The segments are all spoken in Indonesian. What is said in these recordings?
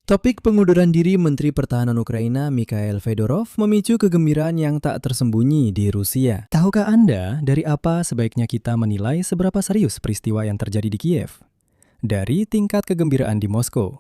Topik pengunduran diri Menteri Pertahanan Ukraina Mikhail Fedorov memicu kegembiraan yang tak tersembunyi di Rusia. Tahukah Anda dari apa sebaiknya kita menilai seberapa serius peristiwa yang terjadi di Kiev? Dari tingkat kegembiraan di Moskow.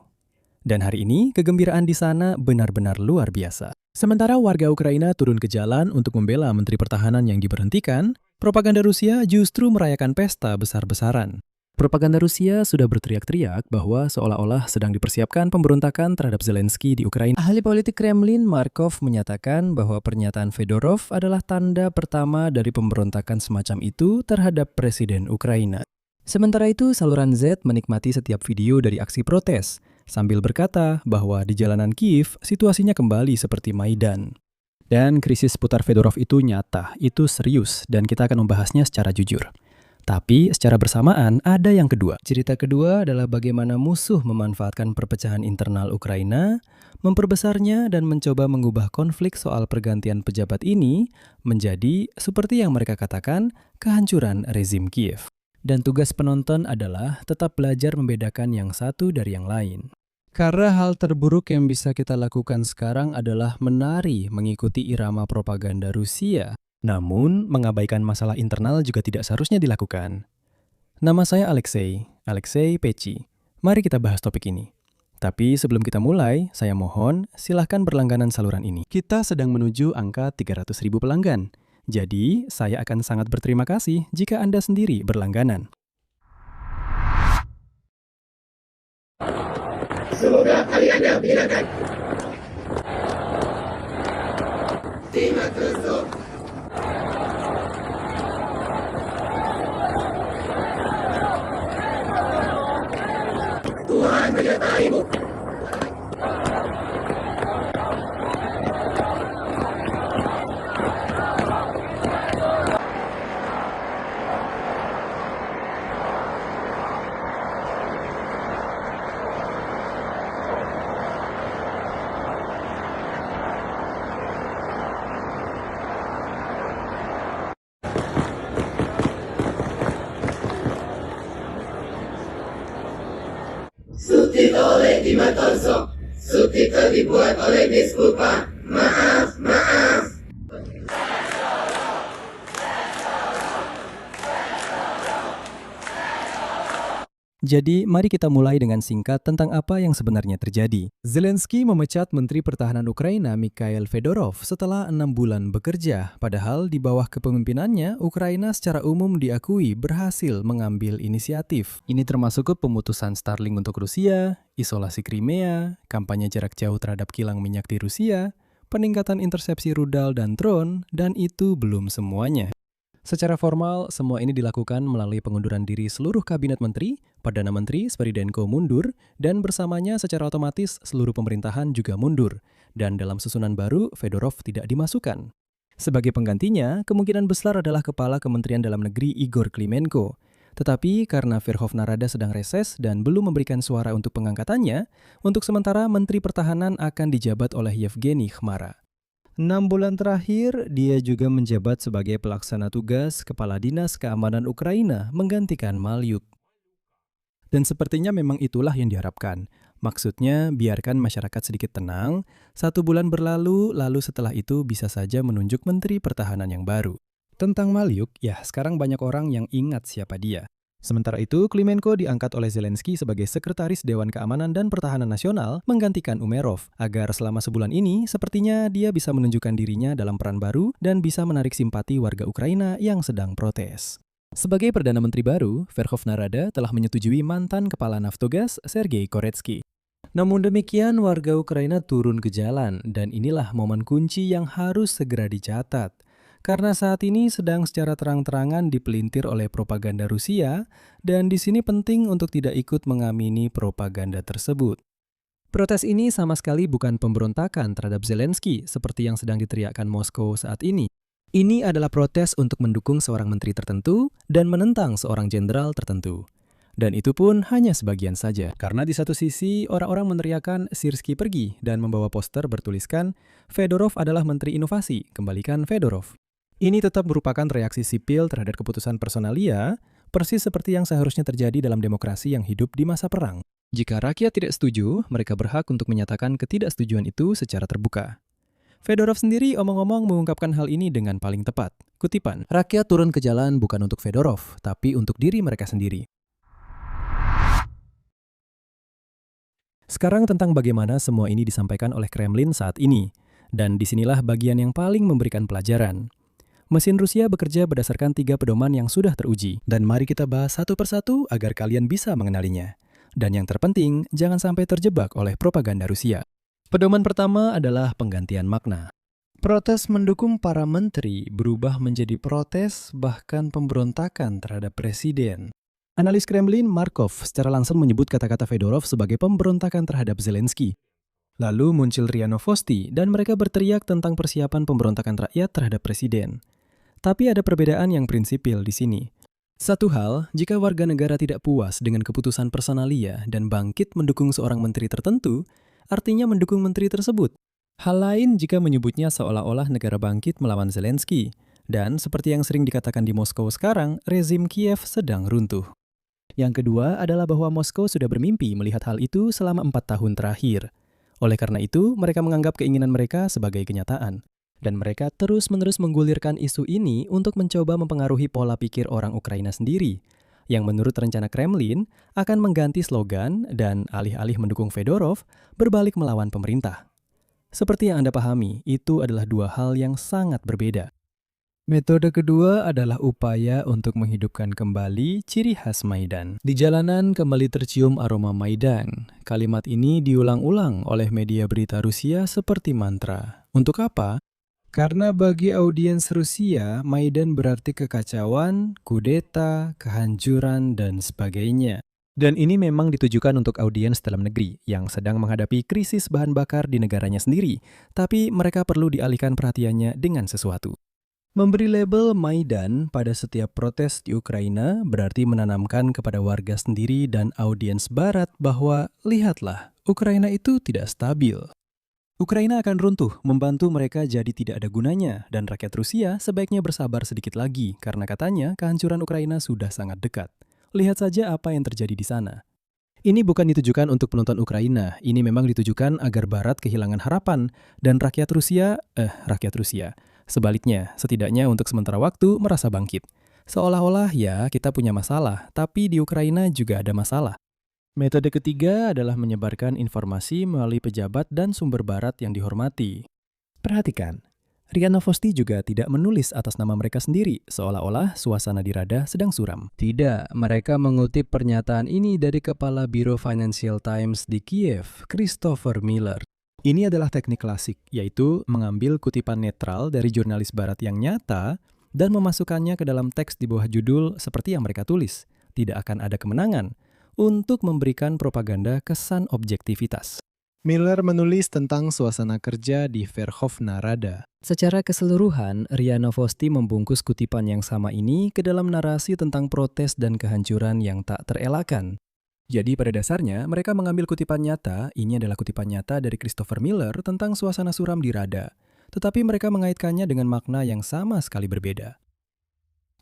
Dan hari ini, kegembiraan di sana benar-benar luar biasa. Sementara warga Ukraina turun ke jalan untuk membela Menteri Pertahanan yang diberhentikan, propaganda Rusia justru merayakan pesta besar-besaran. Propaganda Rusia sudah berteriak-teriak bahwa seolah-olah sedang dipersiapkan pemberontakan terhadap Zelensky di Ukraina. Ahli politik Kremlin Markov menyatakan bahwa pernyataan Fedorov adalah tanda pertama dari pemberontakan semacam itu terhadap Presiden Ukraina. Sementara itu, saluran Z menikmati setiap video dari aksi protes, sambil berkata bahwa di jalanan Kiev situasinya kembali seperti Maidan. Dan krisis seputar Fedorov itu nyata, itu serius, dan kita akan membahasnya secara jujur. Tapi secara bersamaan ada yang kedua. Cerita kedua adalah bagaimana musuh memanfaatkan perpecahan internal Ukraina, memperbesarnya dan mencoba mengubah konflik soal pergantian pejabat ini menjadi, seperti yang mereka katakan, kehancuran rezim Kiev. Dan tugas penonton adalah tetap belajar membedakan yang satu dari yang lain. Karena hal terburuk yang bisa kita lakukan sekarang adalah menari mengikuti irama propaganda Rusia. Namun, mengabaikan masalah internal juga tidak seharusnya dilakukan. Nama saya Alexei Peci. Mari kita bahas topik ini. Tapi sebelum kita mulai, saya mohon silahkan berlangganan saluran ini. Kita sedang menuju angka 300.000 pelanggan. Jadi, saya akan sangat berterima kasih jika Anda sendiri berlangganan. Semoga kalian menyenangkan. Terima kasih. Tuhan menyertaimu. Subtitle oleh Dimatorso. Subtitle dibuat oleh Biskupa. Maaf. Jadi, mari kita mulai dengan singkat tentang apa yang sebenarnya terjadi. Zelensky memecat Menteri Pertahanan Ukraina Mikhail Fedorov setelah 6 bulan bekerja. Padahal di bawah kepemimpinannya, Ukraina secara umum diakui berhasil mengambil inisiatif. Ini termasuk pemutusan Starlink untuk Rusia, isolasi Crimea, kampanye jarak jauh terhadap kilang minyak di Rusia, peningkatan intersepsi rudal dan drone, dan itu belum semuanya. Secara formal, semua ini dilakukan melalui pengunduran diri seluruh kabinet menteri, Perdana Menteri Sviridenko mundur, dan bersamanya secara otomatis seluruh pemerintahan juga mundur. Dan dalam susunan baru, Fedorov tidak dimasukkan. Sebagai penggantinya, kemungkinan besar adalah Kepala Kementerian Dalam Negeri Igor Klimenko. Tetapi karena Verkhovna Rada sedang reses dan belum memberikan suara untuk pengangkatannya, untuk sementara Menteri Pertahanan akan dijabat oleh Yevgeny Khmara. 6 bulan terakhir, dia juga menjabat sebagai pelaksana tugas Kepala Dinas Keamanan Ukraina menggantikan Malyuk. Dan sepertinya memang itulah yang diharapkan. Maksudnya, biarkan masyarakat sedikit tenang, 1 bulan berlalu, lalu setelah itu bisa saja menunjuk Menteri Pertahanan yang baru. Tentang Malyuk, ya sekarang banyak orang yang ingat siapa dia. Sementara itu, Klimenko diangkat oleh Zelensky sebagai Sekretaris Dewan Keamanan dan Pertahanan Nasional menggantikan Umerov, agar selama sebulan ini sepertinya dia bisa menunjukkan dirinya dalam peran baru dan bisa menarik simpati warga Ukraina yang sedang protes. Sebagai Perdana Menteri baru, Verkhovna Rada telah menyetujui mantan Kepala Naftogaz Sergei Koretsky. Namun demikian, warga Ukraina turun ke jalan, dan inilah momen kunci yang harus segera dicatat. Karena saat ini sedang secara terang-terangan dipelintir oleh propaganda Rusia, dan di sini penting untuk tidak ikut mengamini propaganda tersebut. Protes ini sama sekali bukan pemberontakan terhadap Zelensky seperti yang sedang diteriakkan Moskow saat ini. Ini adalah protes untuk mendukung seorang menteri tertentu dan menentang seorang jenderal tertentu. Dan itu pun hanya sebagian saja. Karena di satu sisi, orang-orang meneriakan Syrskyi pergi dan membawa poster bertuliskan Fedorov adalah Menteri Inovasi, kembalikan Fedorov. Ini tetap merupakan reaksi sipil terhadap keputusan personalia, persis seperti yang seharusnya terjadi dalam demokrasi yang hidup di masa perang. Jika rakyat tidak setuju, mereka berhak untuk menyatakan ketidaksetujuan itu secara terbuka. Fedorov sendiri omong-omong mengungkapkan hal ini dengan paling tepat. Kutipan, rakyat turun ke jalan bukan untuk Fedorov, tapi untuk diri mereka sendiri. Sekarang tentang bagaimana semua ini disampaikan oleh Kremlin saat ini. Dan disinilah bagian yang paling memberikan pelajaran. Mesin Rusia bekerja berdasarkan 3 pedoman yang sudah teruji. Dan mari kita bahas satu persatu agar kalian bisa mengenalinya. Dan yang terpenting, jangan sampai terjebak oleh propaganda Rusia. Pedoman pertama adalah penggantian makna. Protes mendukung para menteri berubah menjadi protes bahkan pemberontakan terhadap presiden. Analis Kremlin Markov secara langsung menyebut kata-kata Fedorov sebagai pemberontakan terhadap Zelensky. Lalu muncul RIA Novosti dan mereka berteriak tentang persiapan pemberontakan rakyat terhadap presiden. Tapi ada perbedaan yang prinsipil di sini. Satu hal, jika warga negara tidak puas dengan keputusan personalia dan bangkit mendukung seorang menteri tertentu, artinya mendukung menteri tersebut. Hal lain jika menyebutnya seolah-olah negara bangkit melawan Zelensky. Dan seperti yang sering dikatakan di Moskow sekarang, rezim Kiev sedang runtuh. Yang kedua adalah bahwa Moskow sudah bermimpi melihat hal itu selama 4 tahun terakhir. Oleh karena itu, mereka menganggap keinginan mereka sebagai kenyataan. Dan mereka terus-menerus menggulirkan isu ini untuk mencoba mempengaruhi pola pikir orang Ukraina sendiri, yang menurut rencana Kremlin akan mengganti slogan dan alih-alih mendukung Fedorov, berbalik melawan pemerintah. Seperti yang Anda pahami, itu adalah 2 hal yang sangat berbeda. Metode kedua adalah upaya untuk menghidupkan kembali ciri khas Maidan. Di jalanan kembali tercium aroma Maidan. Kalimat ini diulang-ulang oleh media berita Rusia seperti mantra. Untuk apa? Karena bagi audiens Rusia, Maidan berarti kekacauan, kudeta, kehancuran, dan sebagainya. Dan ini memang ditujukan untuk audiens dalam negeri yang sedang menghadapi krisis bahan bakar di negaranya sendiri, tapi mereka perlu dialihkan perhatiannya dengan sesuatu. Memberi label Maidan pada setiap protes di Ukraina berarti menanamkan kepada warga sendiri dan audiens Barat bahwa, lihatlah, Ukraina itu tidak stabil. Ukraina akan runtuh, membantu mereka jadi tidak ada gunanya, dan rakyat Rusia sebaiknya bersabar sedikit lagi, karena katanya kehancuran Ukraina sudah sangat dekat. Lihat saja apa yang terjadi di sana. Ini bukan ditujukan untuk penonton Ukraina, ini memang ditujukan agar Barat kehilangan harapan, dan rakyat Rusia, sebaliknya, setidaknya untuk sementara waktu merasa bangkit. Seolah-olah ya kita punya masalah, tapi di Ukraina juga ada masalah. Metode ketiga adalah menyebarkan informasi melalui pejabat dan sumber Barat yang dihormati. Perhatikan, RIA Novosti juga tidak menulis atas nama mereka sendiri, seolah-olah suasana di Rada sedang suram. Tidak, mereka mengutip pernyataan ini dari Kepala Biro Financial Times di Kiev, Christopher Miller. Ini adalah teknik klasik, yaitu mengambil kutipan netral dari jurnalis Barat yang nyata dan memasukkannya ke dalam teks di bawah judul seperti yang mereka tulis. Tidak akan ada kemenangan, untuk memberikan propaganda kesan objektivitas. Miller menulis tentang suasana kerja di Verkhovna Rada. Secara keseluruhan, RIA Novosti membungkus kutipan yang sama ini ke dalam narasi tentang protes dan kehancuran yang tak terelakkan. Jadi pada dasarnya, mereka mengambil kutipan nyata, ini adalah kutipan nyata dari Christopher Miller tentang suasana suram di Rada. Tetapi mereka mengaitkannya dengan makna yang sama sekali berbeda.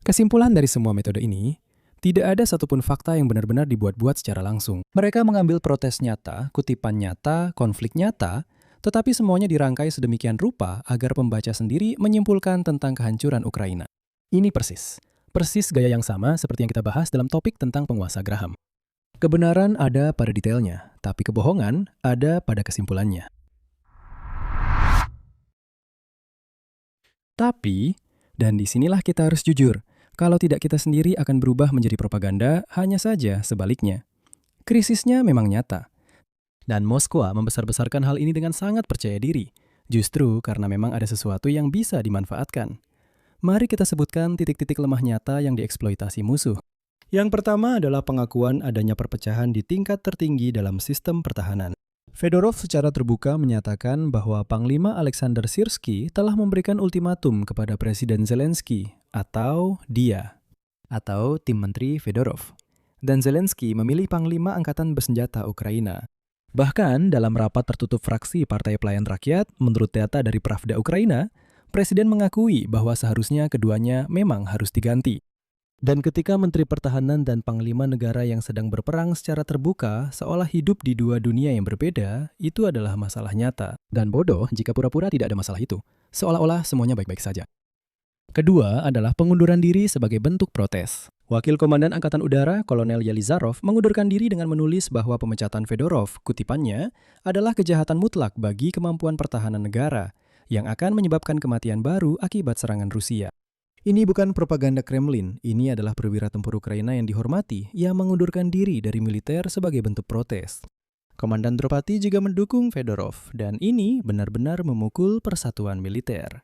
Kesimpulan dari semua metode ini, tidak ada satupun fakta yang benar-benar dibuat-buat secara langsung. Mereka mengambil protes nyata, kutipan nyata, konflik nyata, tetapi semuanya dirangkai sedemikian rupa agar pembaca sendiri menyimpulkan tentang kehancuran Ukraina. Ini persis gaya yang sama seperti yang kita bahas dalam topik tentang penguasa Graham. Kebenaran ada pada detailnya, tapi kebohongan ada pada kesimpulannya. Tapi, dan disinilah kita harus jujur, kalau tidak kita sendiri akan berubah menjadi propaganda, hanya saja sebaliknya. Krisisnya memang nyata. Dan Moskwa membesar-besarkan hal ini dengan sangat percaya diri, justru karena memang ada sesuatu yang bisa dimanfaatkan. Mari kita sebutkan titik-titik lemah nyata yang dieksploitasi musuh. Yang pertama adalah pengakuan adanya perpecahan di tingkat tertinggi dalam sistem pertahanan. Fedorov secara terbuka menyatakan bahwa Panglima Alexander Syrskyi telah memberikan ultimatum kepada Presiden Zelensky atau tim menteri Fedorov. Dan Zelensky memilih Panglima Angkatan Bersenjata Ukraina. Bahkan dalam rapat tertutup fraksi Partai Pelayan Rakyat, menurut data dari Pravda Ukraina, Presiden mengakui bahwa seharusnya keduanya memang harus diganti. Dan ketika Menteri Pertahanan dan Panglima Negara yang sedang berperang secara terbuka seolah hidup di dua dunia yang berbeda, itu adalah masalah nyata. Dan bodoh jika pura-pura tidak ada masalah itu, seolah-olah semuanya baik-baik saja. Kedua adalah pengunduran diri sebagai bentuk protes. Wakil Komandan Angkatan Udara, Kolonel Yelizarov, mengundurkan diri dengan menulis bahwa pemecatan Fedorov, kutipannya, adalah kejahatan mutlak bagi kemampuan pertahanan negara, yang akan menyebabkan kematian baru akibat serangan Rusia. Ini bukan propaganda Kremlin, ini adalah perwira tempur Ukraina yang dihormati yang mengundurkan diri dari militer sebagai bentuk protes. Komandan Dropati juga mendukung Fedorov, dan ini benar-benar memukul persatuan militer.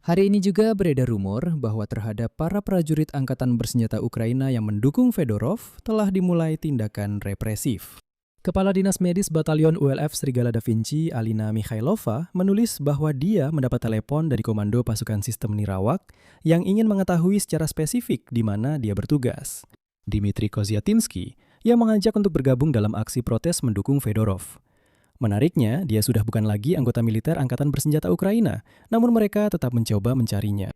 Hari ini juga beredar rumor bahwa terhadap para prajurit angkatan bersenjata Ukraina yang mendukung Fedorov telah dimulai tindakan represif. Kepala Dinas Medis Batalion ULF Serigala Da Vinci, Alina Mikhailova, menulis bahwa dia mendapat telepon dari Komando Pasukan Sistem Nirawak yang ingin mengetahui secara spesifik di mana dia bertugas. Dmitry Koziatinsky yang mengajak untuk bergabung dalam aksi protes mendukung Fedorov. Menariknya, dia sudah bukan lagi anggota militer Angkatan Bersenjata Ukraina, namun mereka tetap mencoba mencarinya.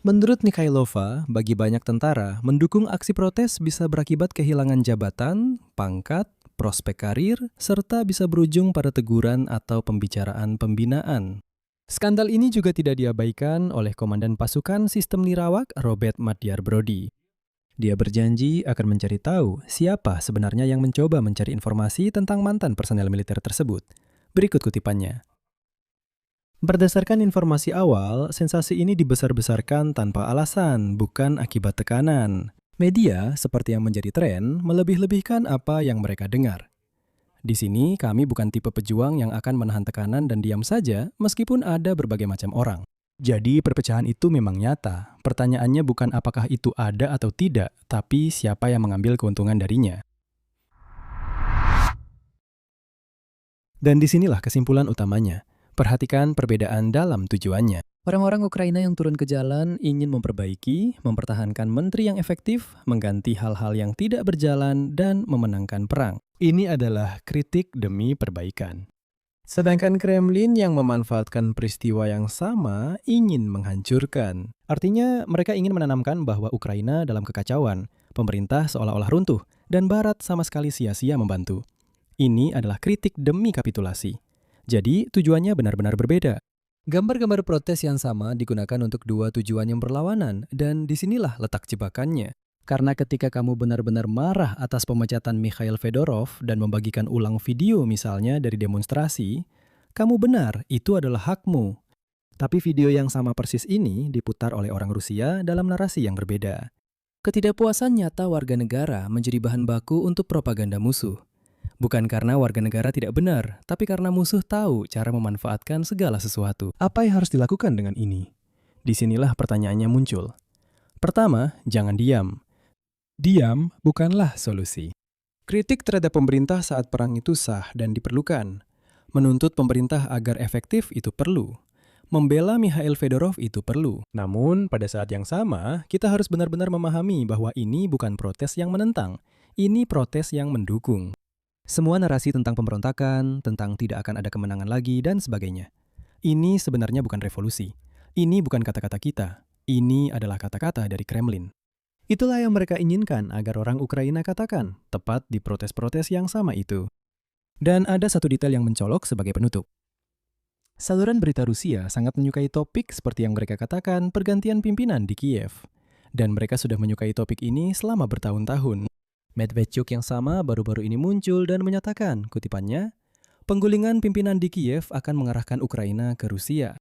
Menurut Mikhailova, bagi banyak tentara, mendukung aksi protes bisa berakibat kehilangan jabatan, pangkat, prospek karir, serta bisa berujung pada teguran atau pembicaraan pembinaan. Skandal ini juga tidak diabaikan oleh Komandan Pasukan Sistem Nirawak, Robert Madhyar Brody. Dia berjanji akan mencari tahu siapa sebenarnya yang mencoba mencari informasi tentang mantan personel militer tersebut. Berikut kutipannya. Berdasarkan informasi awal, sensasi ini dibesar-besarkan tanpa alasan, bukan akibat tekanan. Media, seperti yang menjadi tren, melebih-lebihkan apa yang mereka dengar. Di sini, kami bukan tipe pejuang yang akan menahan tekanan dan diam saja, meskipun ada berbagai macam orang. Jadi, perpecahan itu memang nyata. Pertanyaannya bukan apakah itu ada atau tidak, tapi siapa yang mengambil keuntungan darinya. Dan disinilah kesimpulan utamanya. Perhatikan perbedaan dalam tujuannya. Orang-orang Ukraina yang turun ke jalan ingin memperbaiki, mempertahankan menteri yang efektif, mengganti hal-hal yang tidak berjalan, dan memenangkan perang. Ini adalah kritik demi perbaikan. Sedangkan Kremlin yang memanfaatkan peristiwa yang sama ingin menghancurkan. Artinya mereka ingin menanamkan bahwa Ukraina dalam kekacauan, pemerintah seolah-olah runtuh, dan Barat sama sekali sia-sia membantu. Ini adalah kritik demi kapitulasi. Jadi tujuannya benar-benar berbeda. Gambar-gambar protes yang sama digunakan untuk dua tujuan yang berlawanan, dan disinilah letak jebakannya. Karena ketika kamu benar-benar marah atas pemecatan Mikhail Fedorov dan membagikan ulang video misalnya dari demonstrasi, kamu benar, itu adalah hakmu. Tapi video yang sama persis ini diputar oleh orang Rusia dalam narasi yang berbeda. Ketidakpuasan nyata warga negara menjadi bahan baku untuk propaganda musuh. Bukan karena warga negara tidak benar, tapi karena musuh tahu cara memanfaatkan segala sesuatu. Apa yang harus dilakukan dengan ini? Disinilah pertanyaannya muncul. Pertama, jangan diam. Diam bukanlah solusi. Kritik terhadap pemerintah saat perang itu sah dan diperlukan. Menuntut pemerintah agar efektif itu perlu. Membela Mikhail Fedorov itu perlu. Namun, pada saat yang sama, kita harus benar-benar memahami bahwa ini bukan protes yang menentang. Ini protes yang mendukung. Semua narasi tentang pemberontakan, tentang tidak akan ada kemenangan lagi, dan sebagainya. Ini sebenarnya bukan revolusi. Ini bukan kata-kata kita. Ini adalah kata-kata dari Kremlin. Itulah yang mereka inginkan agar orang Ukraina katakan, tepat di protes-protes yang sama itu. Dan ada satu detail yang mencolok sebagai penutup. Saluran berita Rusia sangat menyukai topik seperti yang mereka katakan pergantian pimpinan di Kiev. Dan mereka sudah menyukai topik ini selama bertahun-tahun. Medvedchuk yang sama baru-baru ini muncul dan menyatakan, kutipannya, penggulingan pimpinan di Kiev akan mengarahkan Ukraina ke Rusia.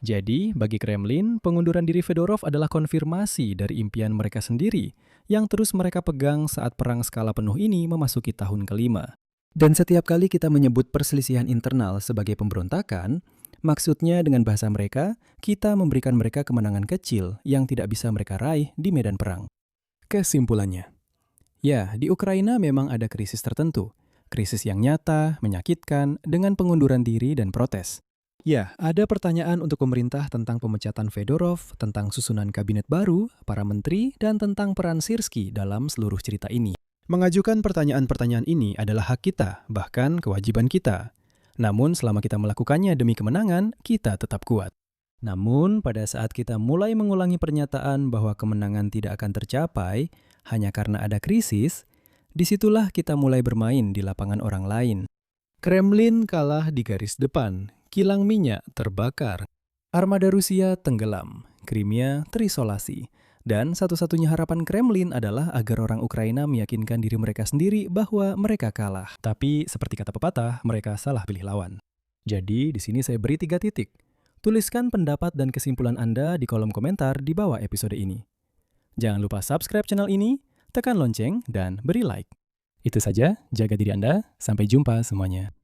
Jadi, bagi Kremlin, pengunduran diri Fedorov adalah konfirmasi dari impian mereka sendiri yang terus mereka pegang saat perang skala penuh ini memasuki tahun kelima. Dan setiap kali kita menyebut perselisihan internal sebagai pemberontakan, maksudnya dengan bahasa mereka, kita memberikan mereka kemenangan kecil yang tidak bisa mereka raih di medan perang. Kesimpulannya, ya, di Ukraina memang ada krisis tertentu, krisis yang nyata, menyakitkan, dengan pengunduran diri dan protes. Ya, ada pertanyaan untuk pemerintah tentang pemecatan Fedorov, tentang susunan kabinet baru, para menteri, dan tentang peran Syrskyi dalam seluruh cerita ini. Mengajukan pertanyaan-pertanyaan ini adalah hak kita, bahkan kewajiban kita. Namun selama kita melakukannya demi kemenangan, kita tetap kuat. Namun, pada saat kita mulai mengulangi pernyataan bahwa kemenangan tidak akan tercapai hanya karena ada krisis, disitulah kita mulai bermain di lapangan orang lain. Kremlin kalah di garis depan, kilang minyak terbakar, armada Rusia tenggelam, Crimea terisolasi, dan satu-satunya harapan Kremlin adalah agar orang Ukraina meyakinkan diri mereka sendiri bahwa mereka kalah. Tapi, seperti kata pepatah, mereka salah pilih lawan. Jadi, di sini saya beri 3 titik. Tuliskan pendapat dan kesimpulan Anda di kolom komentar di bawah episode ini. Jangan lupa subscribe channel ini, tekan lonceng, dan beri like. Itu saja, jaga diri Anda. Sampai jumpa semuanya.